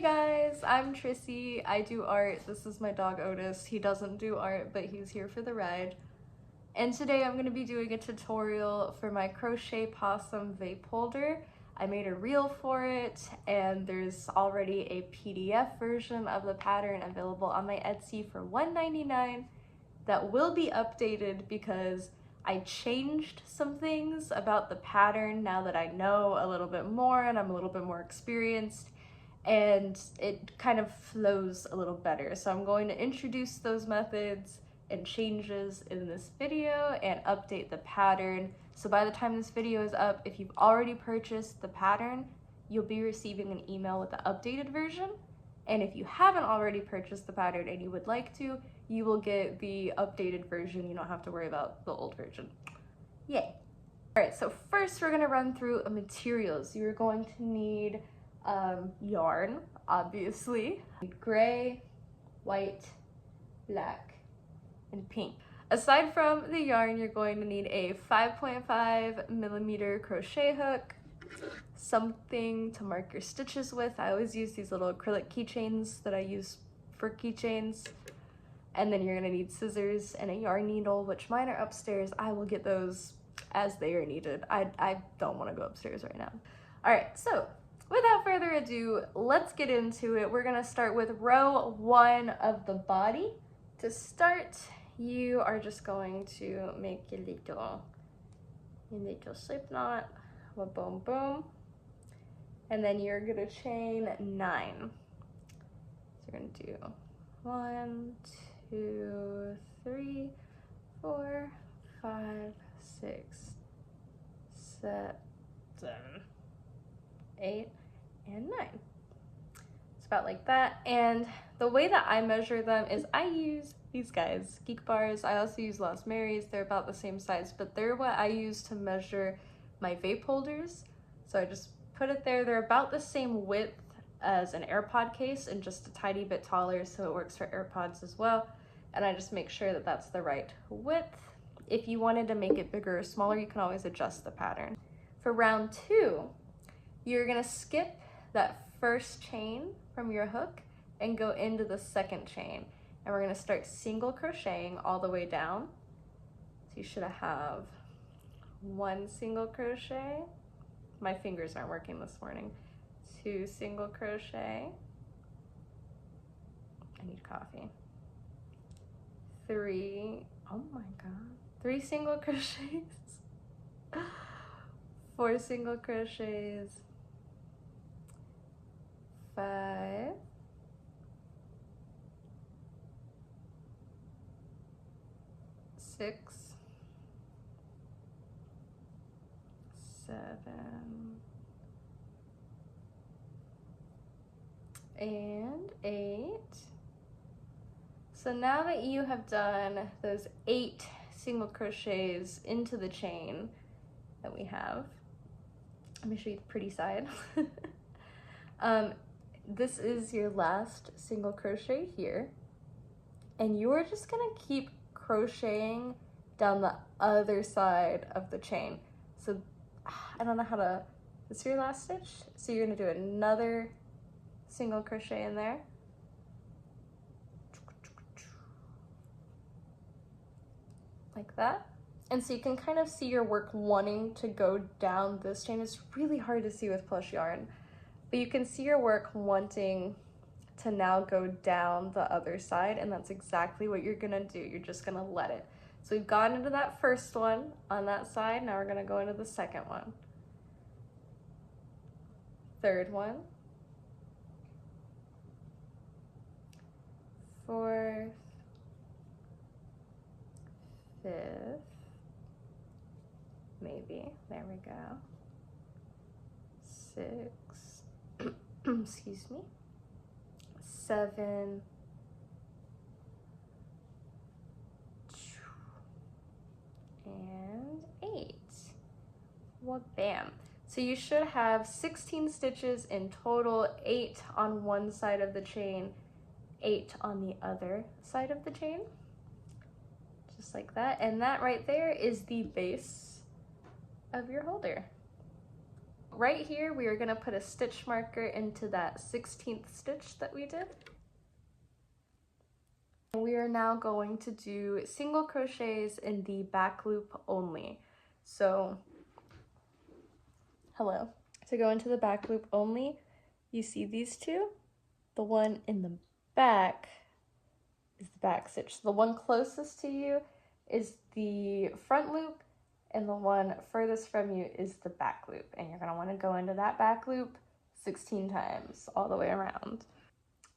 Hey guys, I'm Trissy. I do art. This is my dog Otis. He doesn't do art, but he's here for the ride. And today I'm going to be doing a tutorial for my Crochet Possum vape holder. I made a reel for it, and there's already a PDF version of the pattern available on my Etsy for $1.99 that will be updated because I changed some things about the pattern now that I know a little bit more and I'm a little bit more experienced, and it kind of flows a little better. So I'm going to introduce those methods and changes in this video and update the pattern. So by the time this video is up, if you've already purchased the pattern, you'll be receiving an email with the updated version. And if you haven't already purchased the pattern and you would like to, you will get the updated version. You don't have to worry about the old version. Yay. All right, so first we're gonna run through materials. You're going to need yarn, obviously, gray, white, black, and pink. Aside from the yarn, you're going to need a 5.5mm crochet hook, something to mark your stitches with. I always use these little acrylic keychains that I use for keychains. And then you're gonna need scissors and a yarn needle, which mine are upstairs. I will get those as they are needed. I don't wanna go upstairs right now. All right, so without further ado, let's get into it. We're gonna start with row 1 of the body. To start, you are just going to make a little slip knot, boom, boom. And then you're gonna chain 9. So you're gonna do 1, 2, 3, 4, 5, 6, 7, 8, and 9. It's about like that. And the way that I measure them is I use these guys, Geek Bars. I also use Lost Marys. They're about the same size, but they're what I use to measure my vape holders. So I just put it there. They're about the same width as an AirPod case and just a tiny bit taller, so it works for AirPods as well. And I just make sure that that's the right width. If you wanted to make it bigger or smaller, you can always adjust the pattern. For round 2, you're gonna skip that first chain from your hook and go into the second chain. And we're gonna start single crocheting all the way down. So you should have 1 single crochet. My fingers aren't working this morning. 2 single crochet. I need coffee. 3, oh my god, 3 single crochets. 4 single crochets. 5. 6. 7. And 8. So now that you have done those 8 single crochets into the chain that we have, let me show you the pretty side. This is your last single crochet here, and you're just gonna keep crocheting down the other side of the chain. So I don't know how to, this is your last stitch, so you're gonna do another single crochet in there, like that. And so you can kind of see your work wanting to go down this chain. It's really hard to see with plush yarn, but you can see your work wanting to now go down the other side, and that's exactly what you're gonna do. You're just gonna let it. So we've gone into that first one on that side. Now we're gonna go into the second one, third one, fourth, 5th, maybe, there we go, 6, excuse me, 7, and 8. Well, bam. So you should have 16 stitches in total, 8 on one side of the chain, 8 on the other side of the chain. Just like that. And that right there is the base of your holder. Right here, we are gonna put a stitch marker into that 16th stitch that we did. We are now going to do single crochets in the back loop only. So, hello. To go into the back loop only, you see these two? The one in the back is the back stitch. The one closest to you is the front loop, and the one furthest from you is the back loop. And you're gonna wanna go into that back loop 16 times all the way around.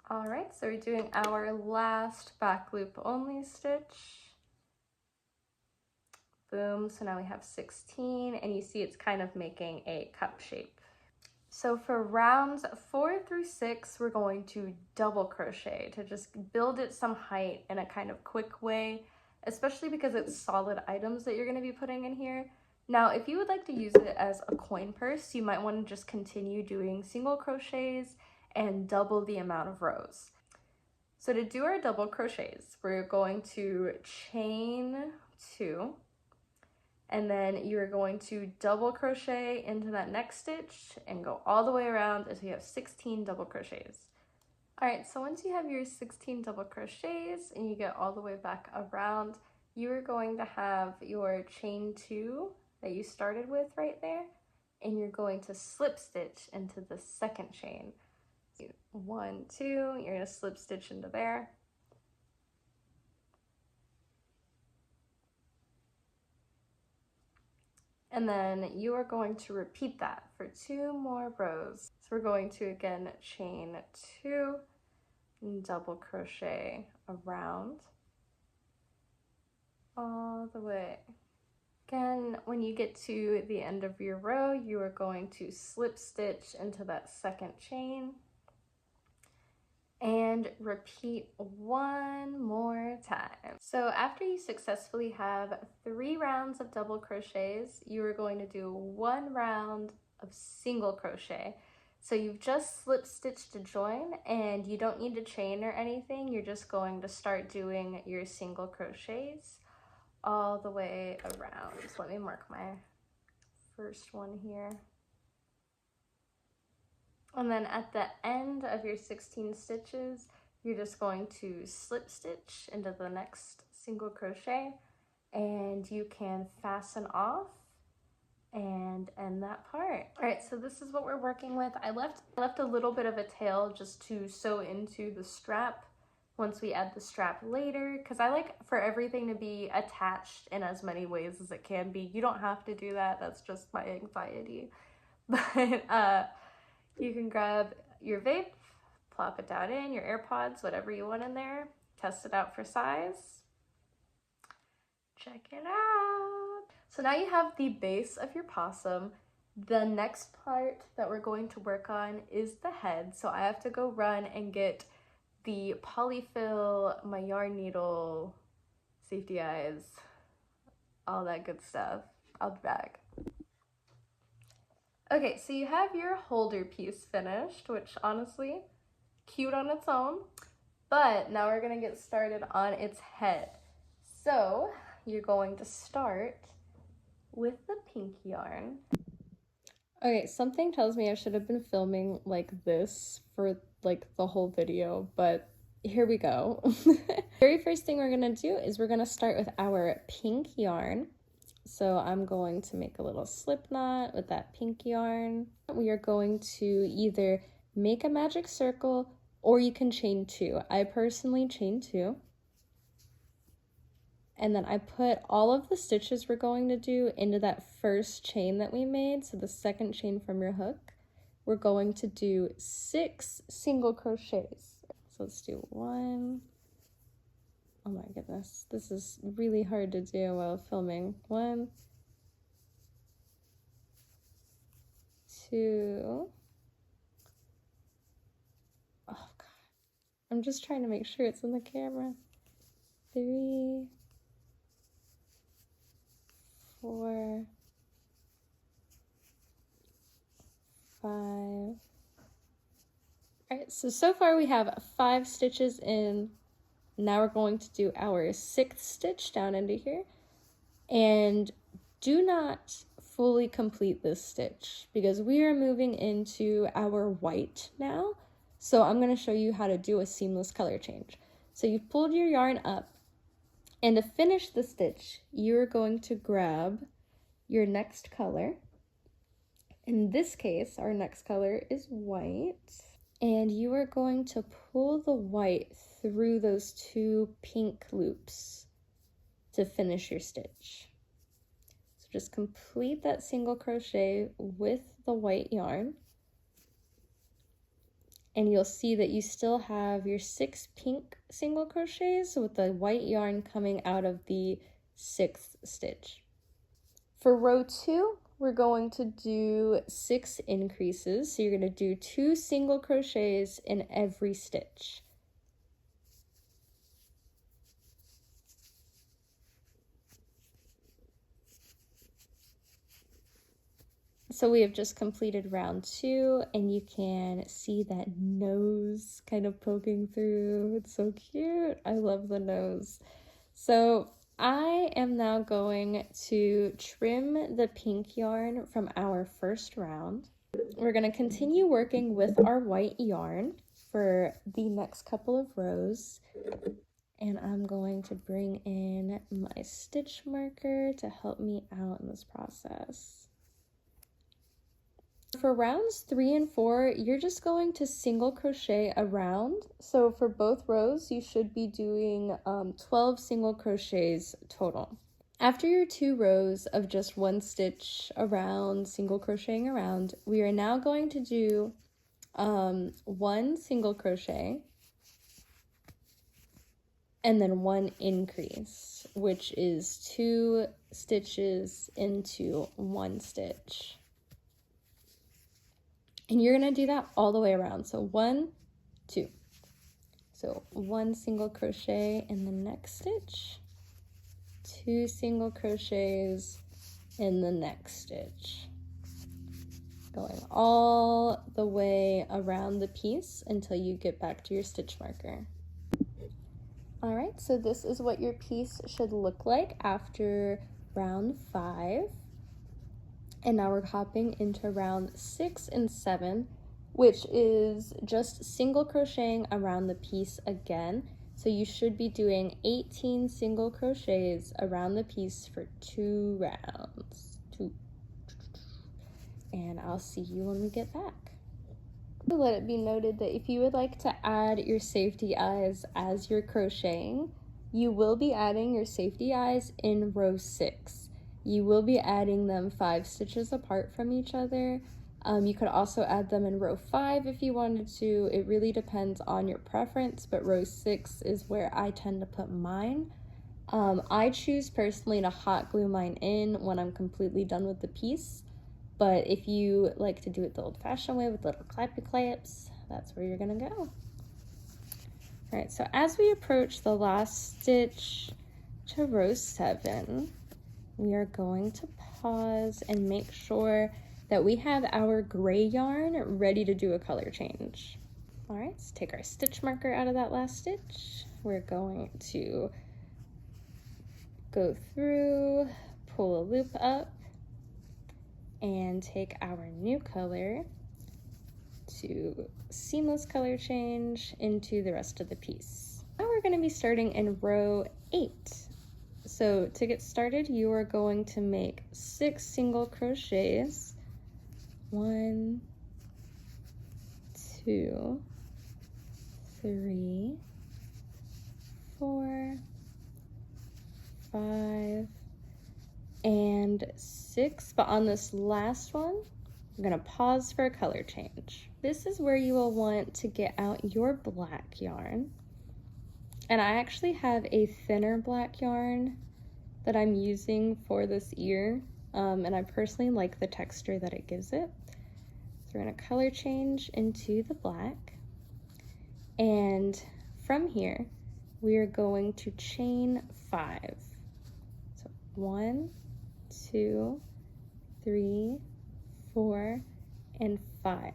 All right, so we're doing our last back loop only stitch. Boom, so now we have 16, and you see it's kind of making a cup shape. So for rounds 4 through 6, we're going to double crochet to just build it some height in a kind of quick way, especially because it's solid items that you're going to be putting in here. Now, if you would like to use it as a coin purse, you might want to just continue doing single crochets and double the amount of rows. So to do our double crochets, we're going to chain 2, and then you're going to double crochet into that next stitch and go all the way around until you have 16 double crochets. All right, so once you have your 16 double crochets and you get all the way back around, you are going to have your chain 2 that you started with right there, and you're going to slip stitch into the second chain. 1, 2, you're gonna slip stitch into there. And then you are going to repeat that for 2 more rows. So we're going to again chain 2 and double crochet around all the way. Again, when you get to the end of your row, you are going to slip stitch into that second chain and repeat 1 more time. So after you successfully have 3 rounds of double crochets, you are going to do 1 round of single crochet. So you've just slip stitched to join, and you don't need to chain or anything. You're just going to start doing your single crochets all the way around. So let me mark my first one here. And then at the end of your 16 stitches, you're just going to slip stitch into the next single crochet, and you can fasten off and end that part. All right, so this is what we're working with. I left a little bit of a tail just to sew into the strap once we add the strap later, because I like for everything to be attached in as many ways as it can be. You don't have to do that, that's just my anxiety. But you can grab your vape, plop it down in, your AirPods, whatever you want in there, test it out for size. Check it out. So now you have the base of your possum. The next part that we're going to work on is the head. So I have to go run and get the Polyfill, my yarn needle, safety eyes, all that good stuff. I'll be back. Okay, so you have your holder piece finished, which honestly, cute on its own, but now we're gonna get started on its head. So you're going to start with the pink yarn. Okay, something tells me I should have been filming like this for like the whole video, but here we go. Very first thing we're gonna do is we're gonna start with our pink yarn. So I'm going to make a little slip knot with that pink yarn. We are going to either make a magic circle or you can chain 2. I personally chain 2. And then I put all of the stitches we're going to do into that first chain that we made. So the second chain from your hook, we're going to do 6 single crochets. So let's do 1. Oh my goodness, this is really hard to do while filming. 1, 2. Oh God, I'm just trying to make sure it's in the camera. 3, 4, 5. All right, so far we have 5 stitches in. Now we're going to do our 6th stitch down into here, and do not fully complete this stitch because we are moving into our white now. So I'm going to show you how to do a seamless color change. So you've pulled your yarn up, and to finish the stitch, you're going to grab your next color. In this case, our next color is white, and you are going to pull the white through those 2 pink loops to finish your stitch. So just complete that single crochet with the white yarn, and you'll see that you still have your 6 pink single crochets with the white yarn coming out of the 6th stitch. For row 2, we're going to do 6 increases. So you're going to do 2 single crochets in every stitch. So we have just completed round 2, and you can see that nose kind of poking through. It's so cute. I love the nose. So I am now going to trim the pink yarn from our first round. We're going to continue working with our white yarn for the next couple of rows. And I'm going to bring in my stitch marker to help me out in this process. For rounds 3 and 4, you're just going to single crochet around. So for both rows, you should be doing 12 single crochets total. After your 2 rows of just 1 stitch around, single crocheting around, we are now going to do 1 single crochet and then 1 increase, which is 2 stitches into 1 stitch. And you're going to do that all the way around. So 1, 2. So 1 single crochet in the next stitch, 2 single crochets in the next stitch, going all the way around the piece until you get back to your stitch marker. All right, so this is what your piece should look like after round 5. And now we're hopping into round 6 and 7, which is just single crocheting around the piece again. So you should be doing 18 single crochets around the piece for 2 rounds. And I'll see you when we get back. Let it be noted that if you would like to add your safety eyes as you're crocheting, you will be adding your safety eyes in row 6. You will be adding them 5 stitches apart from each other. You could also add them in row 5 if you wanted to. It really depends on your preference, but row 6 is where I tend to put mine. I choose personally to hot glue mine in when I'm completely done with the piece, but if you like to do it the old-fashioned way with little clappy clips, that's where you're gonna go. All right, so as we approach the last stitch to row 7, we are going to pause and make sure that we have our gray yarn ready to do a color change. All right, let's take our stitch marker out of that last stitch. We're going to go through, pull a loop up, and take our new color to seamless color change into the rest of the piece. Now we're going to be starting in row 8. So to get started, you are going to make 6 single crochets. 1, 2, 3, 4, 5, and 6. But on this last one, I'm gonna pause for a color change. This is where you will want to get out your black yarn. And I actually have a thinner black yarn that I'm using for this ear, and I personally like the texture that it gives it. So we're gonna color change into the black, and from here we are going to chain 5. So 1, 2, 3, 4, and 5.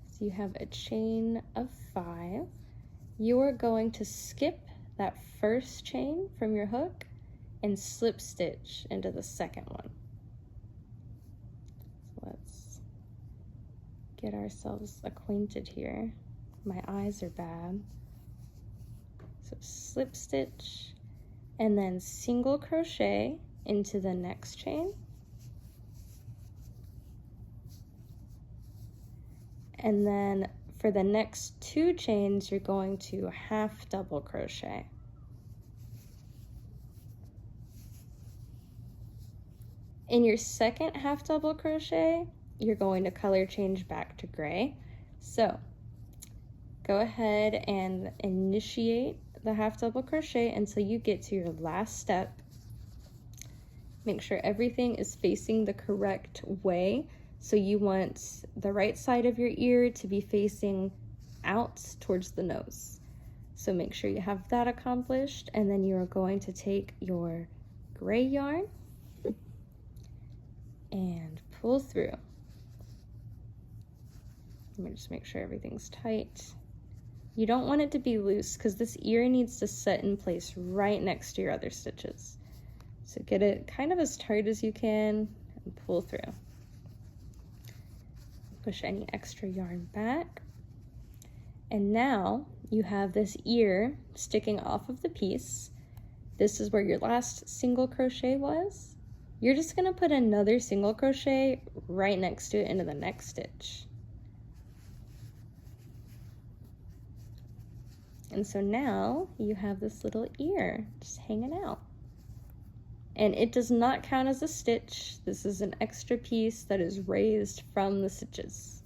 So you have a chain of 5. You are going to skip that first chain from your hook and slip stitch into the second one. get ourselves acquainted here. My eyes are bad. So slip stitch and then single crochet into the next chain. And then for the next 2 chains, you're going to half double crochet. In your second half double crochet, you're going to color change back to gray. So go ahead and initiate the half double crochet until you get to your last step. Make sure everything is facing the correct way. So you want the right side of your ear to be facing out towards the nose. So make sure you have that accomplished, and then you are going to take your gray yarn and pull through. Let me just make sure everything's tight. You don't want it to be loose because this ear needs to set in place right next to your other stitches. So get it kind of as tight as you can and pull through. Push any extra yarn back. And now you have this ear sticking off of the piece. This is where your last single crochet was. You're just gonna put another single crochet right next to it into the next stitch. And so now you have this little ear just hanging out. And it does not count as a stitch. This is an extra piece that is raised from the stitches.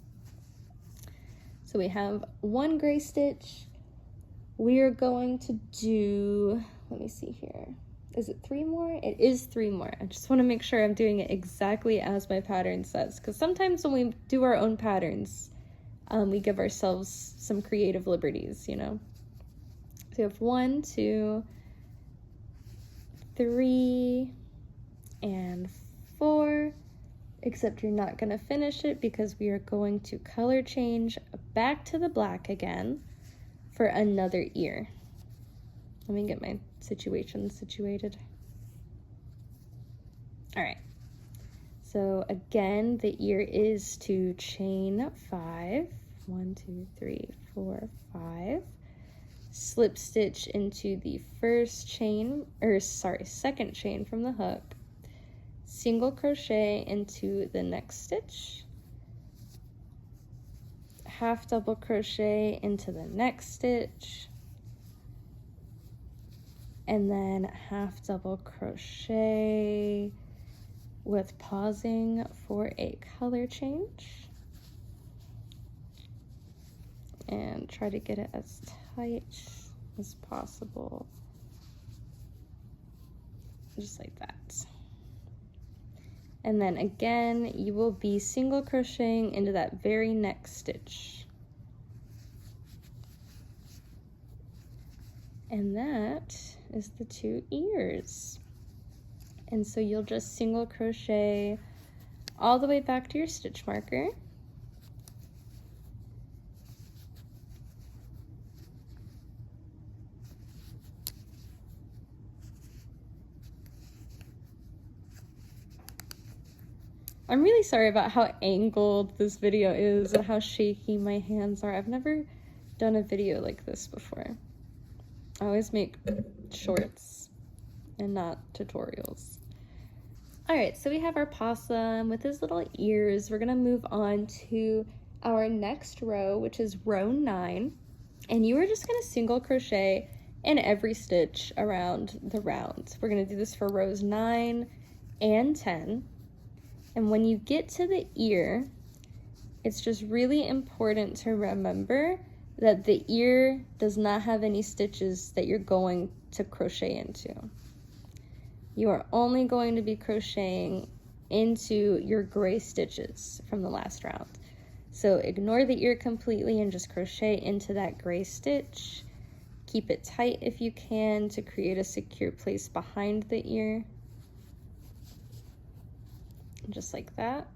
So we have 1 gray stitch. We are going to do, let me see here. Is it 3 more? It is 3 more. I just want to make sure I'm doing it exactly as my pattern says, because sometimes when we do our own patterns, we give ourselves some creative liberties, you know? So you have 1, 2, 3, and 4, except you're not going to finish it because we are going to color change back to the black again for another ear. Let me get my situation situated. All right, so again, the ear is to chain 5, 1, 2, 3, 4, 5, slip stitch into the second chain from the hook, single crochet into the next stitch, half double crochet into the next stitch, and then half double crochet with pausing for a color change, and try to get it as tight as possible, just like that. And then again, you will be single crocheting into that very next stitch. And that is the 2 ears. And so you'll just single crochet all the way back to your stitch marker. I'm really sorry about how angled this video is and how shaky my hands are. I've never done a video like this before. I always make shorts and not tutorials. All right, so we have our possum with his little ears. We're gonna move on to our next row, which is row 9. And you are just gonna single crochet in every stitch around the round. We're gonna do this for rows 9 and 10. And when you get to the ear, it's just really important to remember that the ear does not have any stitches that you're going to crochet into. You are only going to be crocheting into your gray stitches from the last round. So ignore the ear completely and just crochet into that gray stitch. Keep it tight if you can to create a secure place behind the ear. Just like that.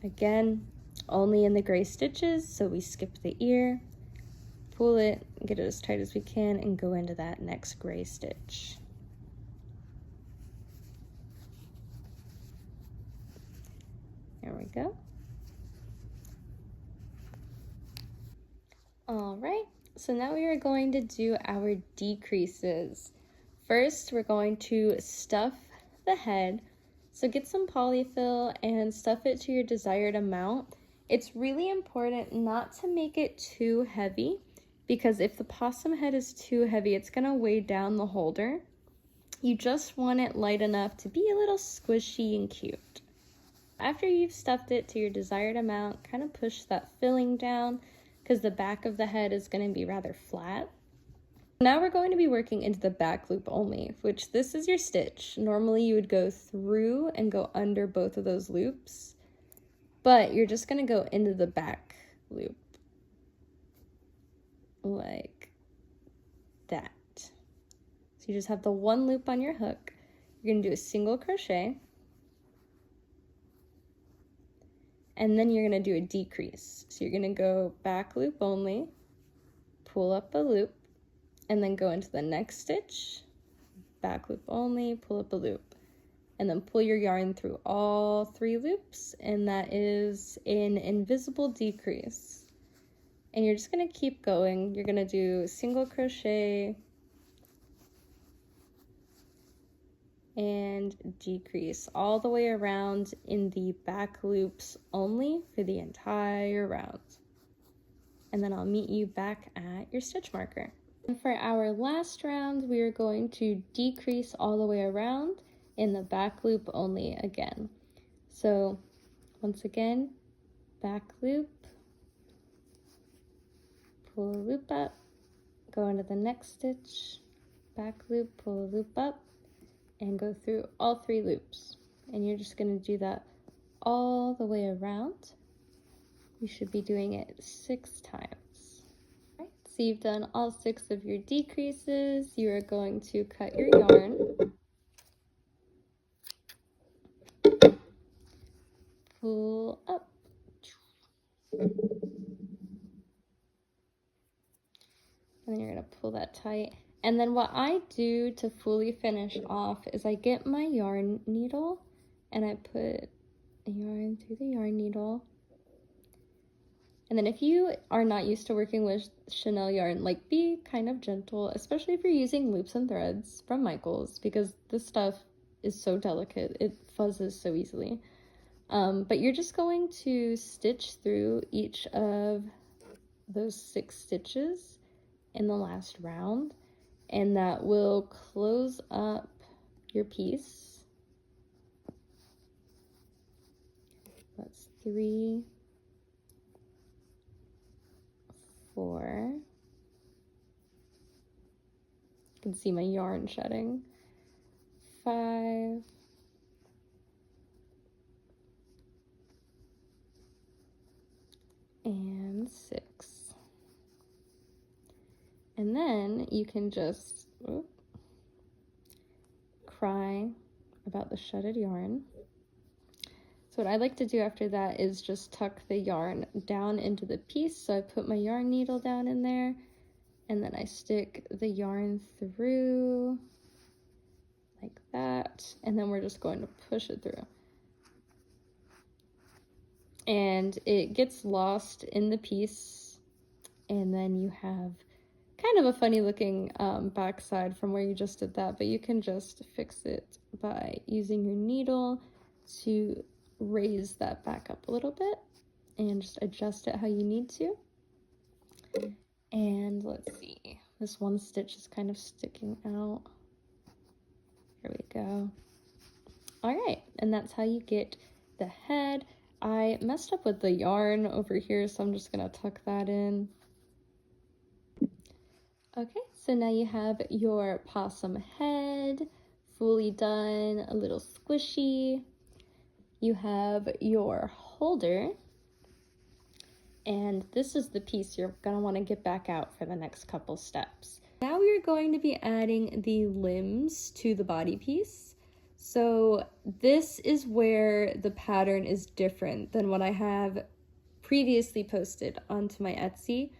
Again, only in the gray stitches, so we skip the ear, pull it, get it as tight as we can, and go into that next gray stitch. There we go. All right, so now we are going to do our decreases. First, we're going to stuff the head. So get some polyfill and stuff it to your desired amount. It's really important not to make it too heavy, because if the possum head is too heavy, it's gonna weigh down the holder. You just want it light enough to be a little squishy and cute. After you've stuffed it to your desired amount, kind of push that filling down because the back of the head is going to be rather flat. Now we're going to be working into the back loop only, which this is your stitch. Normally you would go through and go under both of those loops, but you're just going to go into the back loop like that. So you just have the one loop on your hook. You're going to do a single crochet, and then you're going to do a decrease. So you're going to go back loop only, pull up a loop, and then go into the next stitch, back loop only, pull up a loop, and then pull your yarn through all 3 loops, and that is an invisible decrease. And you're just going to keep going. You're going to do single crochet and decrease all the way around in the back loops only for the entire round. And then I'll meet you back at your stitch marker. And for our last round, we are going to decrease all the way around in the back loop only again. So once again, back loop, pull a loop up, go into the next stitch, back loop, pull a loop up, and go through all 3 loops. And you're just going to do that all the way around. You should be doing it 6 times. All right, so you've done all 6 of your decreases. You are going to cut your yarn. Pull up. And then you're going to pull that tight. And then what I do to fully finish off is I get my yarn needle and I put the yarn through the yarn needle. And then if you are not used to working with chenille yarn, like, be kind of gentle, especially if you're using loops and threads from Michaels, because this stuff is so delicate. It fuzzes so easily. But you're just going to stitch through each of those 6 stitches in the last round, and that will close up your piece. That's 3, 4. You can see my yarn shedding. 5. And 6. And then you can just cry about the shedded yarn. So what I like to do after that is just tuck the yarn down into the piece. So I put my yarn needle down in there, and then I stick the yarn through like that, and then we're just going to push it through. And it gets lost in the piece, and then you have kind of a funny looking backside from where you just did that, but you can just fix it by using your needle to raise that back up a little bit and just adjust it how you need to. And let's see, this one stitch is kind of sticking out. Here we go. All right, and that's how you get the head. I messed up with the yarn over here, so I'm just gonna tuck that in. Okay, so now you have your possum head fully done, a little squishy. You have your holder, and this is the piece you're gonna want to get back out for the next couple steps. Now we're going to be adding the limbs to the body piece. So this is where the pattern is different than what I have previously posted onto my Etsy.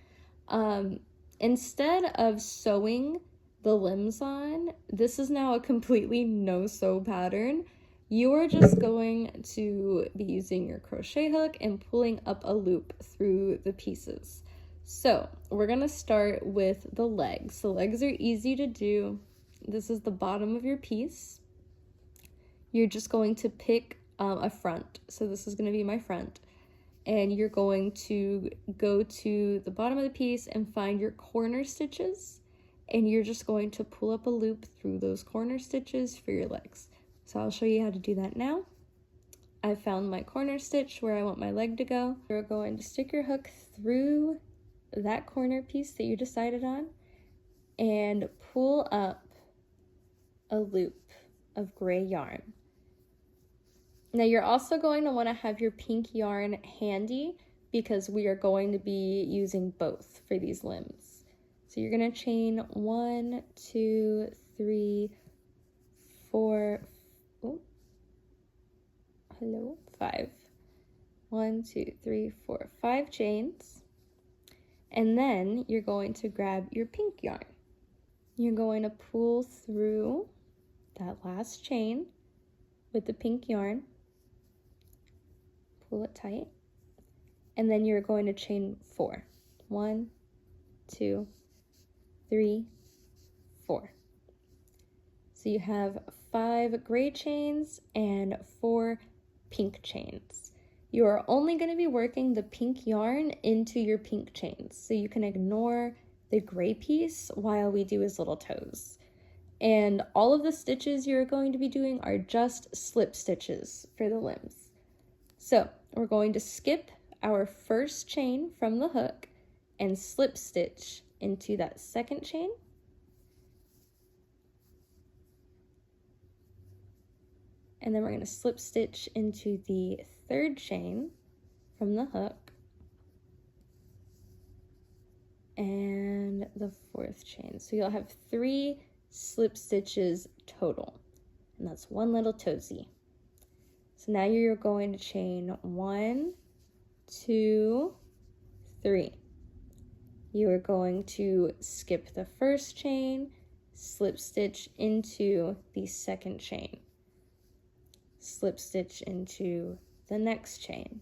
Instead of sewing the limbs on, this is now a completely no-sew pattern. You are just going to be using your crochet hook and pulling up a loop through the pieces. So we're gonna start with the legs. The legs are easy to do. This is the bottom of your piece. You're just going to pick a front. So this is gonna be my front. And you're going to go to the bottom of the piece and find your corner stitches. And you're just going to pull up a loop through those corner stitches for your legs. So I'll show you how to do that now. I found my corner stitch where I want my leg to go. You're going to stick your hook through that corner piece that you decided on and pull up a loop of gray yarn. Now you're also going to want to have your pink yarn handy because we are going to be using both for these limbs. So you're going to chain 1, 2, 3, 4, 5. 1, 2, 3, 4, 5 chains. And then you're going to grab your pink yarn. You're going to pull through that last chain with the pink yarn. Pull it tight. And then you're going to chain 4. 1, 2, 3, 4. So you have 5 gray chains and 4 pink chains. You are only going to be working the pink yarn into your pink chains, so you can ignore the gray piece while we do his little toes. And all of the stitches you're going to be doing are just slip stitches for the limbs. So we're going to skip our first chain from the hook and slip stitch into that second chain. And then we're going to slip stitch into the third chain from the hook and the fourth chain. So you'll have 3 slip stitches total, and that's one little toesy. So now you're going to chain 1, 2, 3. You are going to skip the first chain, slip stitch into the second chain, slip stitch into the next chain.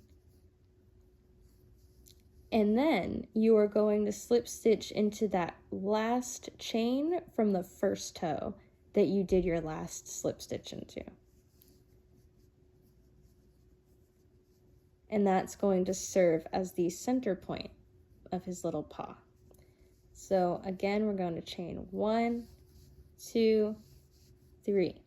And then you are going to slip stitch into that last chain from the first toe that you did your last slip stitch into. And that's going to serve as the center point of his little paw. So again, we're going to chain 1, 2, 3.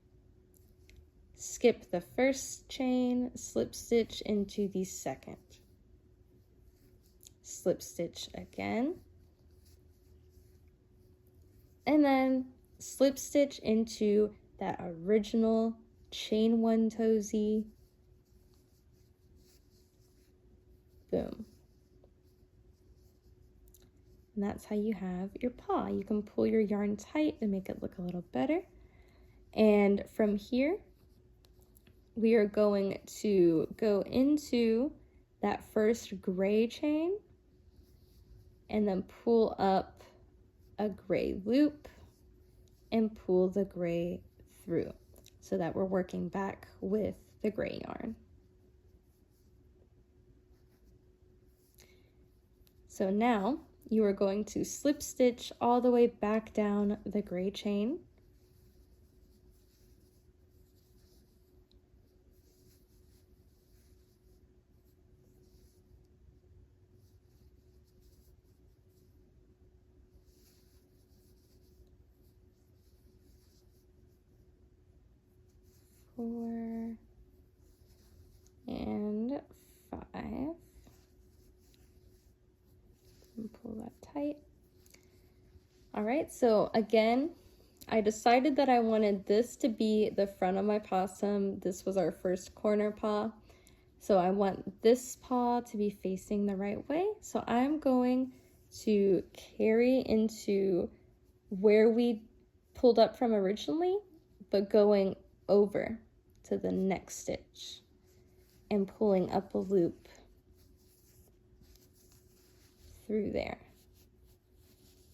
Skip the first chain, slip stitch into the second. Slip stitch again. And then slip stitch into that original chain 1 toesy. Boom. And that's how you have your paw. You can pull your yarn tight to make it look a little better. And from here, we are going to go into that first gray chain and then pull up a gray loop and pull the gray through so that we're working back with the gray yarn. So now you are going to slip stitch all the way back down the gray chain. Four and 5. And pull that tight. All right, so again, I decided that I wanted this to be the front of my possum. This was our first corner paw. So I want this paw to be facing the right way. So I'm going to carry into where we pulled up from originally, but going over to the next stitch and pulling up a loop through there.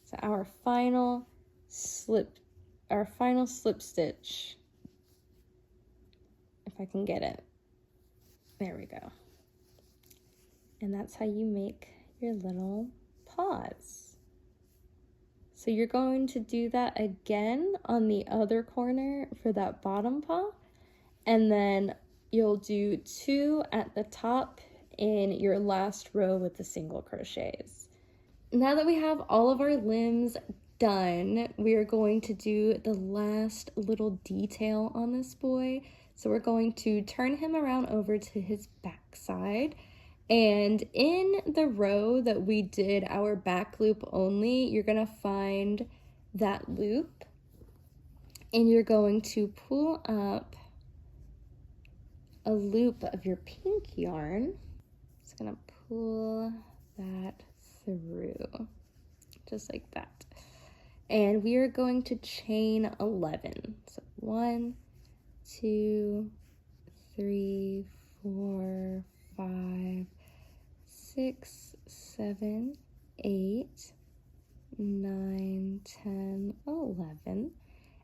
So our final slip stitch, if I can get it, there we go. And that's how you make your little paw. So you're going to do that again on the other corner for that bottom paw, and then you'll do 2 at the top in your last row with the single crochets. Now that we have all of our limbs done, we are going to do the last little detail on this boy. So we're going to turn him around over to his backside. And in the row that we did our back loop only, you're gonna find that loop and you're going to pull up a loop of your pink yarn. It's gonna pull that through, just like that. And we are going to chain 11. So 1, 2, 3, 4, 5, 6, 7, 8, 9, 10, 11.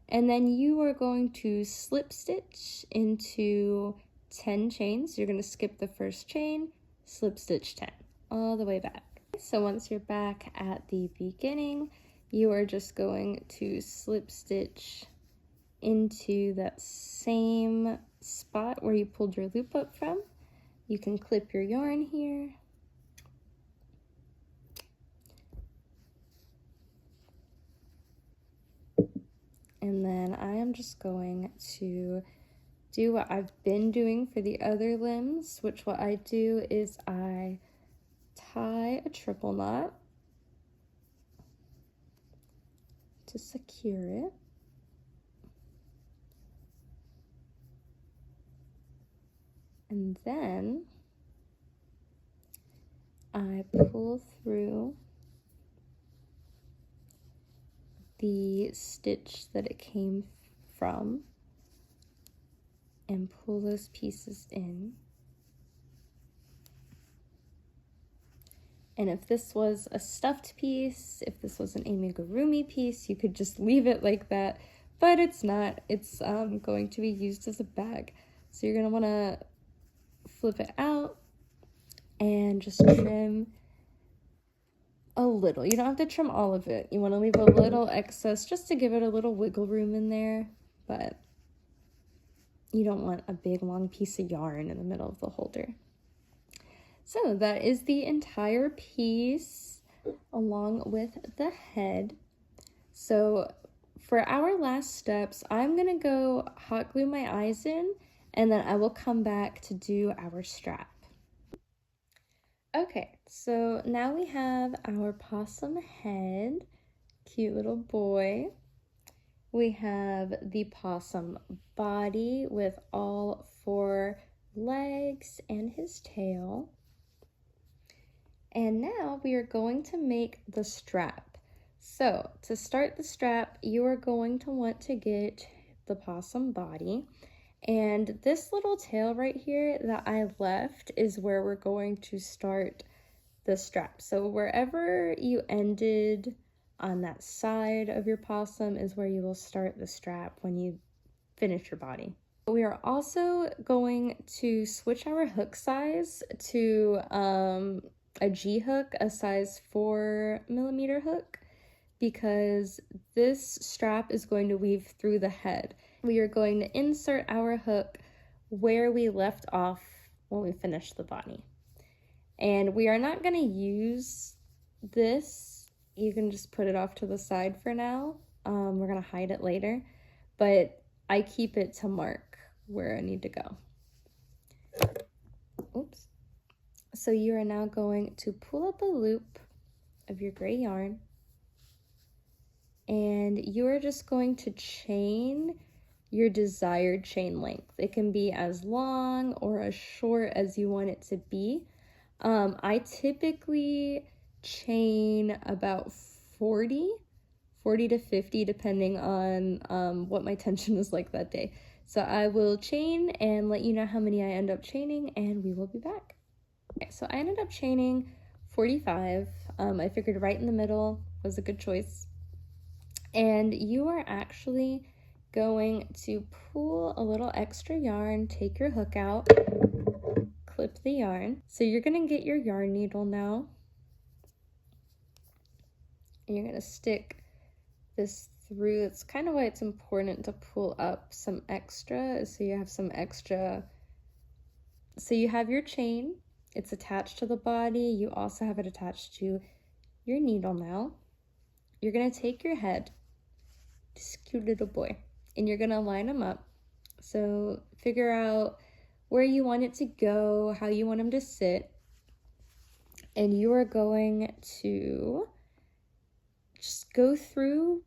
And then you are going to slip stitch into 10 chains. You're going to skip the first chain, slip stitch 10, all the way back. So once you're back at the beginning, you are just going to slip stitch into that same spot where you pulled your loop up from. You can clip your yarn here. And then I am just going to do what I've been doing for the other limbs, which what I do is I tie a triple knot to secure it. And then I pull through the stitch that it came from and pull those pieces in. And if this was a stuffed piece, if this was an amigurumi piece, you could just leave it like that, but it's not. It's going to be used as a bag. So you're gonna wanna flip it out and just trim a little. You don't have to trim all of it. You wanna leave a little excess just to give it a little wiggle room in there, but you don't want a big long piece of yarn in the middle of the holder. So that is the entire piece along with the head. So for our last steps, I'm gonna go hot glue my eyes in, and then I will come back to do our strap. Okay, so now we have our possum head, cute little boy. We have the possum body with all 4 legs and his tail. And now we are going to make the strap. So to start the strap, you are going to want to get the possum body. And this little tail right here that I left is where we're going to start the strap. So wherever you ended on that side of your possum is where you will start the strap when you finish your body. We are also going to switch our hook size to a G hook, a size 4mm hook, because this strap is going to weave through the head. We are going to insert our hook where we left off when we finished the body. And we are not going to use this. You can just put it off to the side for now. We're going to hide it later, but I keep it to mark where I need to go. Oops. So you are now going to pull up a loop of your gray yarn, and you are just going to chain your desired chain length. It can be as long or as short as you want it to be. I typically chain about 40 to 50 depending on what my tension is like that day. So I will chain and let you know how many I end up chaining, and we will be back. Okay, so I ended up chaining 45. I figured right in the middle was a good choice. And you are actually going to pull a little extra yarn, take your hook out, clip the yarn. So you're gonna get your yarn needle now. And you're gonna stick this through. It's kind of why it's important to pull up some extra, so you have some extra. So you have your chain, it's attached to the body. You also have it attached to your needle now. You're gonna take your head, this cute little boy, and you're gonna line them up. So figure out where you want it to go, how you want him to sit, and you are going to just go through.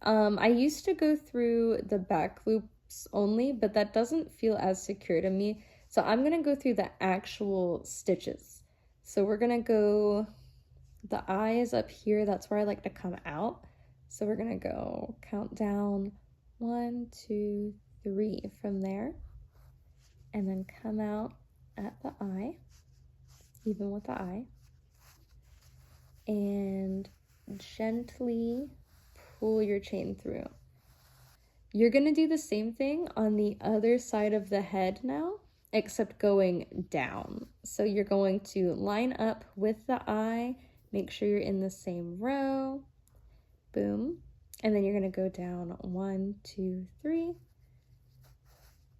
I used to go through the back loops only, but that doesn't feel as secure to me. So I'm gonna go through the actual stitches. So we're gonna go, the eye is up here, that's where I like to come out. So we're gonna go count down 1, 2, 3 from there, and then come out at the eye, even with the eye, and gently pull your chain through. You're gonna do the same thing on the other side of the head now, except going down. So you're going to line up with the eye, make sure you're in the same row, boom, and then you're gonna go down 1, 2, 3,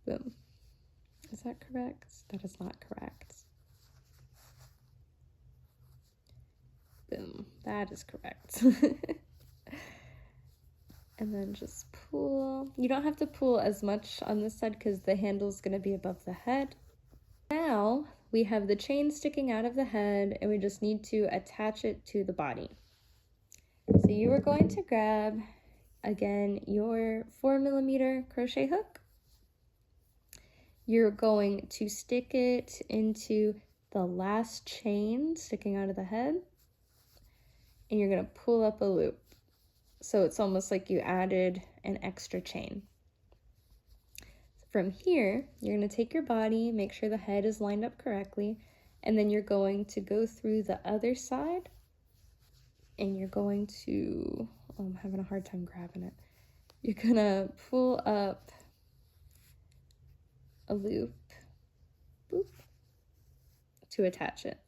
boom. Is that correct? That is not correct. Boom, that is correct. And then just pull. You don't have to pull as much on this side because the handle is going to be above the head. Now we have the chain sticking out of the head and we just need to attach it to the body. So you are going to grab, again, your 4mm crochet hook. You're going to stick it into the last chain sticking out of the head, and you're going to pull up a loop. So it's almost like you added an extra chain. From here, you're going to take your body, make sure the head is lined up correctly, and then you're going to go through the other side, and you're going to, oh, I'm having a hard time grabbing it. You're going to pull up a loop, boop, to attach it.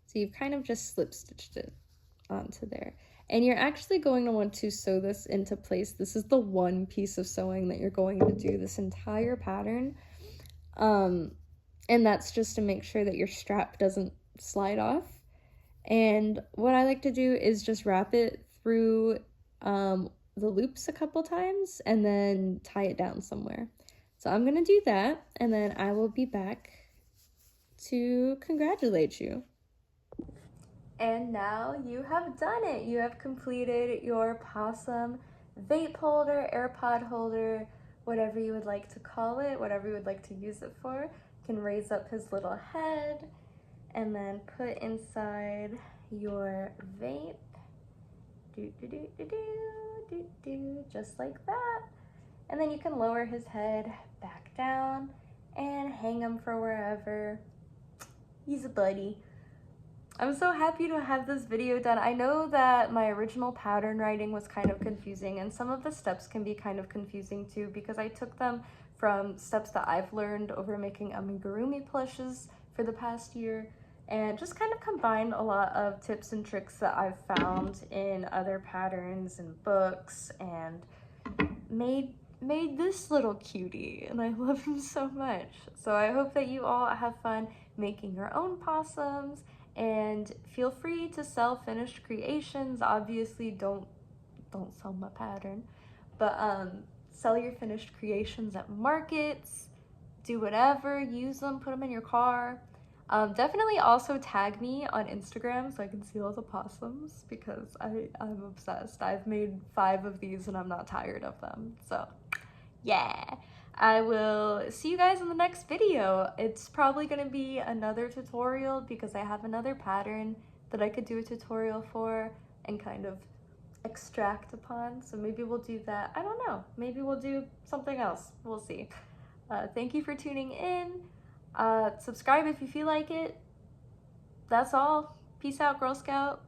So you've kind of just slip stitched it onto there. And you're actually going to want to sew this into place. This is the one piece of sewing that you're going to do this entire pattern. And that's just to make sure that your strap doesn't slide off. And what I like to do is just wrap it through the loops a couple times and then tie it down somewhere. So I'm gonna do that, and then I will be back to congratulate you. And now you have done it. You have completed your Opossum vape holder, AirPod holder, whatever you would like to call it, whatever you would like to use it for. You can raise up his little head and then put inside your vape. Just like that. And then you can lower his head back down and hang him for wherever. He's a buddy. I'm so happy to have this video done. I know that my original pattern writing was kind of confusing, and some of the steps can be kind of confusing too because I took them from steps that I've learned over making amigurumi plushes for the past year, and just kind of combined a lot of tips and tricks that I've found in other patterns and books, and made this little cutie, and I love him so much. So I hope that you all have fun making your own possums, and feel free to sell finished creations. Obviously don't sell my pattern, but sell your finished creations at markets, do whatever, use them, put them in your car. Definitely also tag me on Instagram so I can see all the possums because I'm obsessed. I've made 5 of these and I'm not tired of them. So yeah, I will see you guys in the next video. It's probably gonna be another tutorial because I have another pattern that I could do a tutorial for and kind of extract upon. So maybe we'll do that. I don't know. Maybe we'll do something else. We'll see. Thank you for tuning in. Subscribe if you feel like it. That's all. Peace out, Girl Scout.